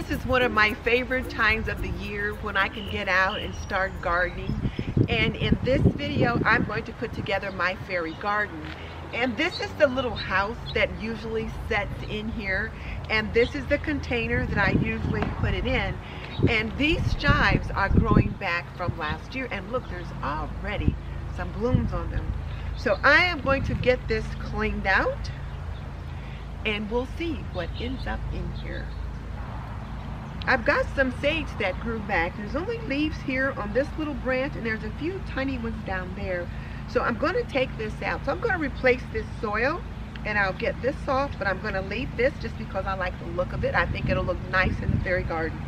This is one of my favorite times of the year when I can get out and start gardening. And in this video, I'm going to put together my fairy garden. And this is the little house that usually sets in here. And this is the container that I usually put it in. And these chives are growing back from last year. And look, there's already some blooms on them. So I am going to get this cleaned out, and we'll see what ends up in here. I've got some sage that grew back. There's only leaves here on this little branch, and there's a few tiny ones down there. So I'm going to take this out. So I'm going to replace this soil, and I'll get this off, but I'm going to leave this just because I like the look of it. I think it'll look nice in the fairy garden.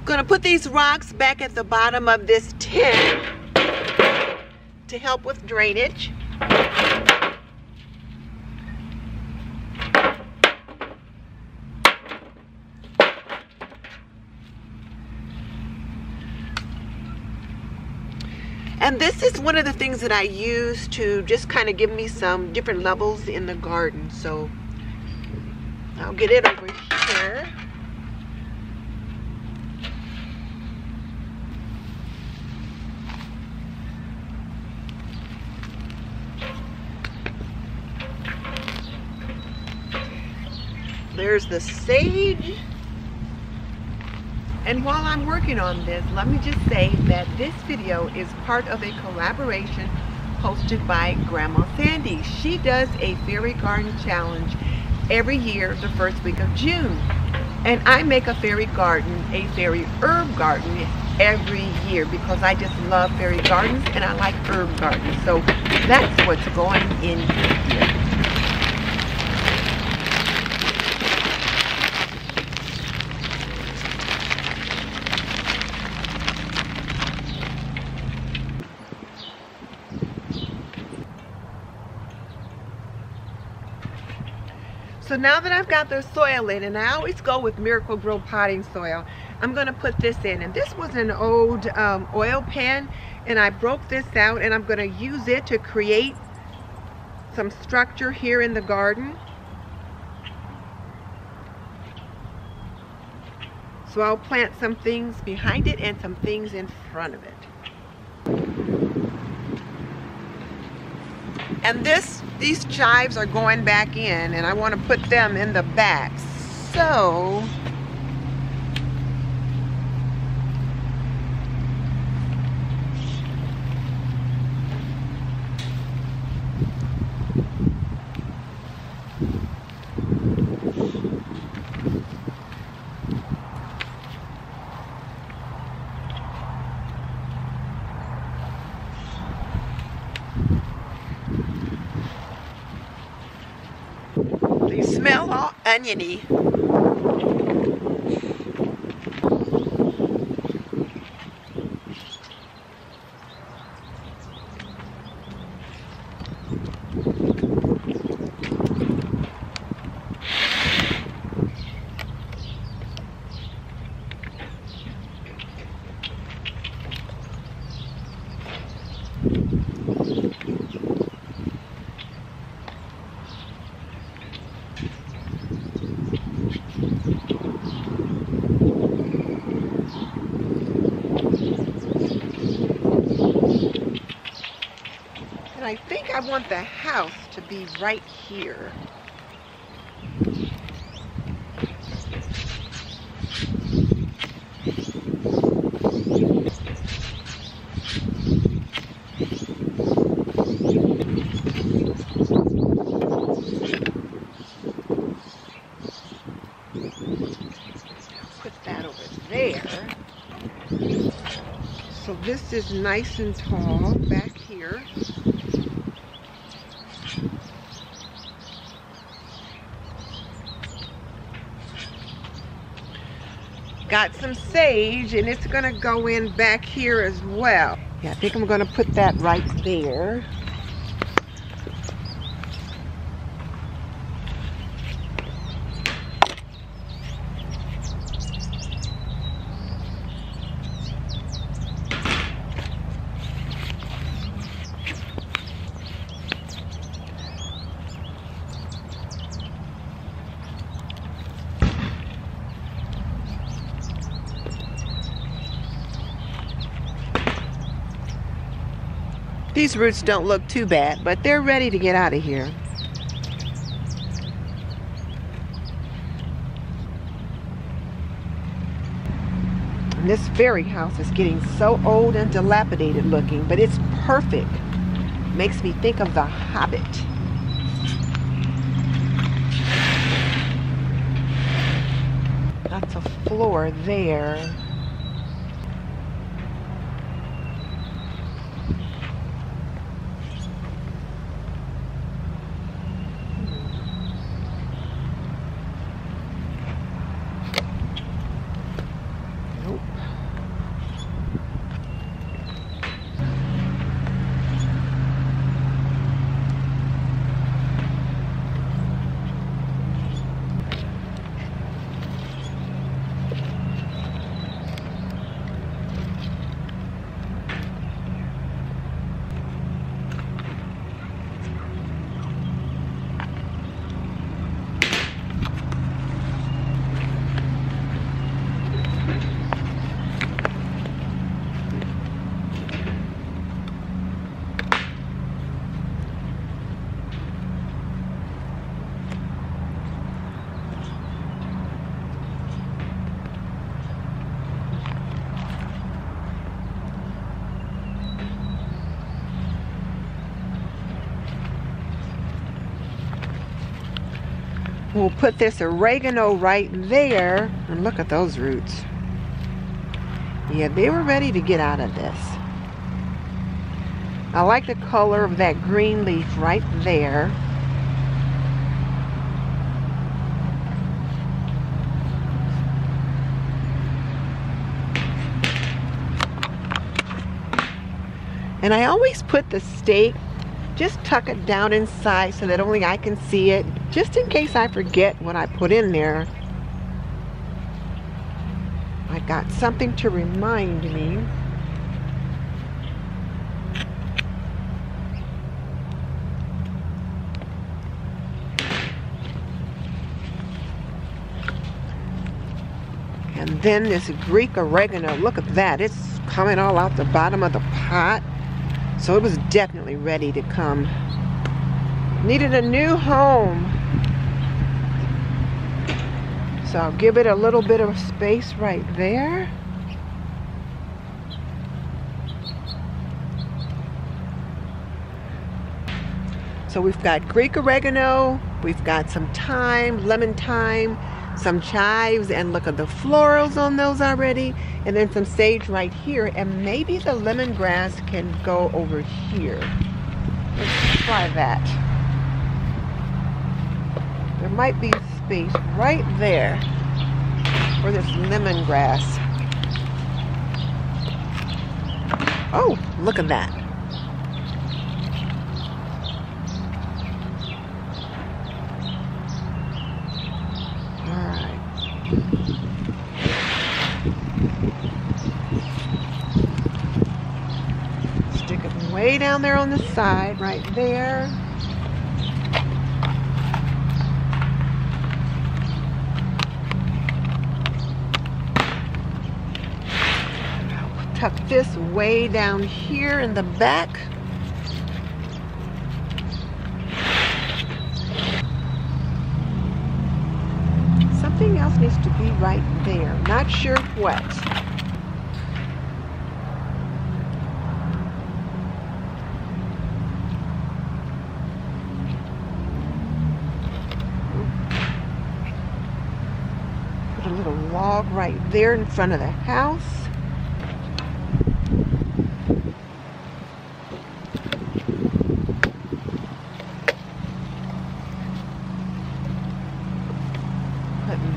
Going to put these rocks back at the bottom of this tin to help with drainage. And this is one of the things that I use to just kind of give me some different levels in the garden. So I'll get it over here. There's the sage. And while I'm working on this, let me just say that this video is part of a collaboration hosted by Grandma Sandy. She does a fairy garden challenge every year, the first week of June. And I make a fairy garden, a fairy herb garden every year because I just love fairy gardens and I like herb gardens. So that's what's going in here. So now that I've got the soil in, and I always go with Miracle Grow potting soil, I'm going to put this in. And this was an old oil pan, and I broke this out, and I'm going to use it to create some structure here in the garden. So I'll plant some things behind it and some things in front of it. And these chives are going back in, and I want to put them in the back. So they smell all oniony. I think I want the house to be right here. Put that over there. So this is nice and tall back here. Got some sage, and it's gonna go in back here as well. Yeah, I think I'm gonna put that right there. These roots don't look too bad, but they're ready to get out of here. And this fairy house is getting so old and dilapidated looking, but it's perfect. Makes me think of The Hobbit. Lots of floor there. We'll put this oregano right there, and look at those roots. Yeah, they were ready to get out of this. I like the color of that green leaf right there. And I always put the stake, just tuck it down inside so that only I can see it, just in case I forget what I put in there. I got something to remind me. And then this Greek oregano, look at that, it's coming all out the bottom of the pot. So it was definitely ready to come. Needed a new home. So I'll give it a little bit of space right there. So we've got Greek oregano, we've got some thyme, lemon thyme, some chives, and look at the florals on those already, and then some sage right here, and maybe the lemongrass can go over here. Let's try that. There might be space right there for this lemongrass. Oh, look at that. Stick it way down there on the side, right there. Tuck this way down here in the back. Something else needs to be right there. Not sure what. Put a little log right there in front of the house.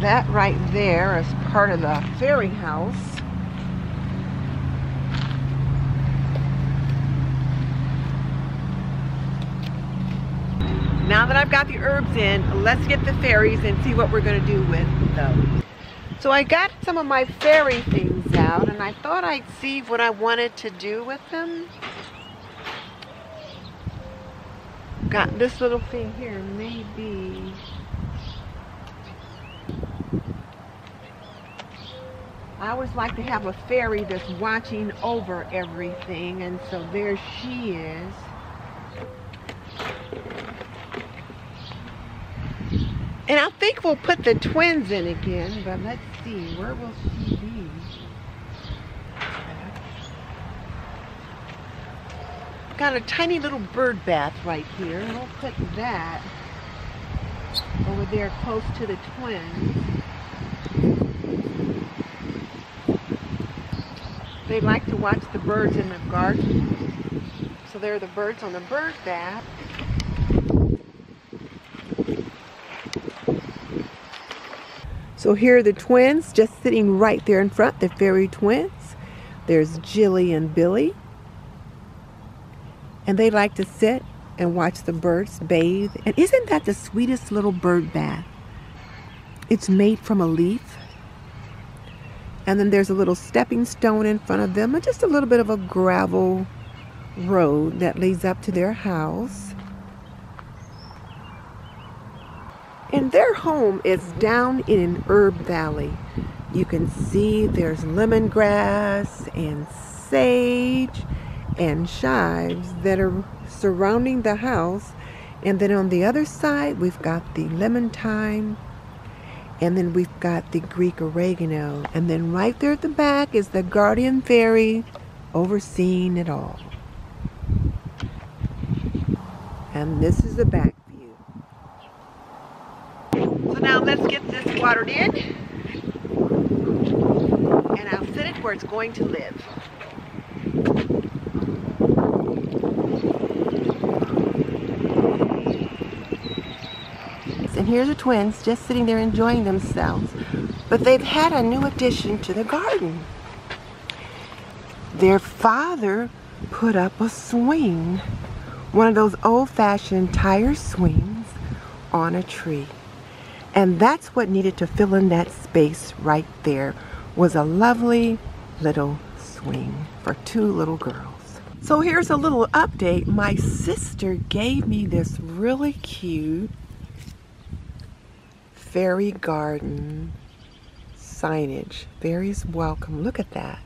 That right there as part of the fairy house. Now that I've got the herbs in, let's get the fairies and see what we're going to do with them. So I got some of my fairy things out, and I thought I'd see what I wanted to do with them. Got this little thing here, maybe. I always like to have a fairy that's watching over everything, and so there she is. And I think we'll put the twins in again, but let's see, where will she be? Got a tiny little bird bath right here. We'll put that over there close to the twins. They like to watch the birds in the garden. So there are the birds on the bird bath. So here are the twins just sitting right there in front, the fairy twins. There's Jilly and Billy. And they like to sit and watch the birds bathe. And isn't that the sweetest little bird bath? It's made from a leaf. And then there's a little stepping stone in front of them and just a little bit of a gravel road that leads up to their house. And their home is down in an herb valley. You can see there's lemongrass and sage and chives that are surrounding the house. And then on the other side, we've got the lemon thyme. And then we've got the Greek oregano. And then right there at the back is the guardian fairy overseeing it all. And this is the back view. So now let's get this watered in. And I'll set it where it's going to live. And here are the twins just sitting there enjoying themselves. But they've had a new addition to the garden. Their father put up a swing, one of those old-fashioned tire swings on a tree. And that's what needed to fill in that space right there, was a lovely little swing for two little girls. So here's a little update. My sister gave me this really cute fairy garden signage. Fairies welcome. Look at that.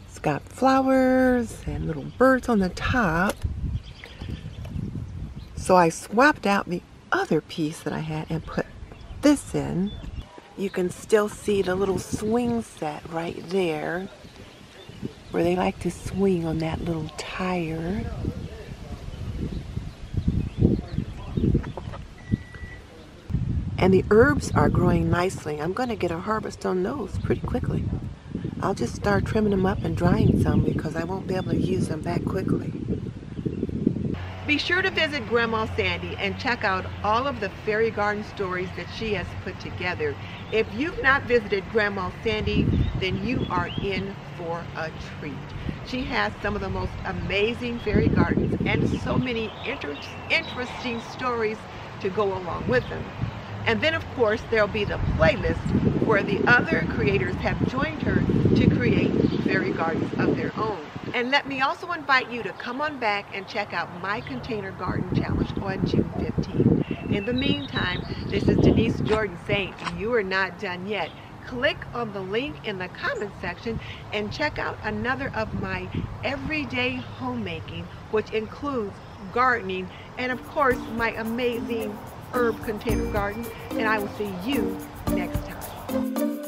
It's got flowers and little birds on the top. So I swapped out the other piece that I had and put this in. You can still see the little swing set right there where they like to swing on that little tire. And the herbs are growing nicely. I'm going to get a harvest on those pretty quickly. I'll just start trimming them up and drying some because I won't be able to use them that quickly. Be sure to visit Grandma Sandy and check out all of the fairy garden stories that she has put together. If you've not visited Grandma Sandy, then you are in for a treat. She has some of the most amazing fairy gardens and so many interesting stories to go along with them. And then, of course, there'll be the playlist where the other creators have joined her to create fairy gardens of their own. And let me also invite you to come on back and check out my Container Garden Challenge on June 15th. In the meantime, this is Denise Jordan saying you are not done yet. Click on the link in the comment section and check out another of my everyday homemaking, which includes gardening and, of course, my amazing herb container garden, and I will see you next time.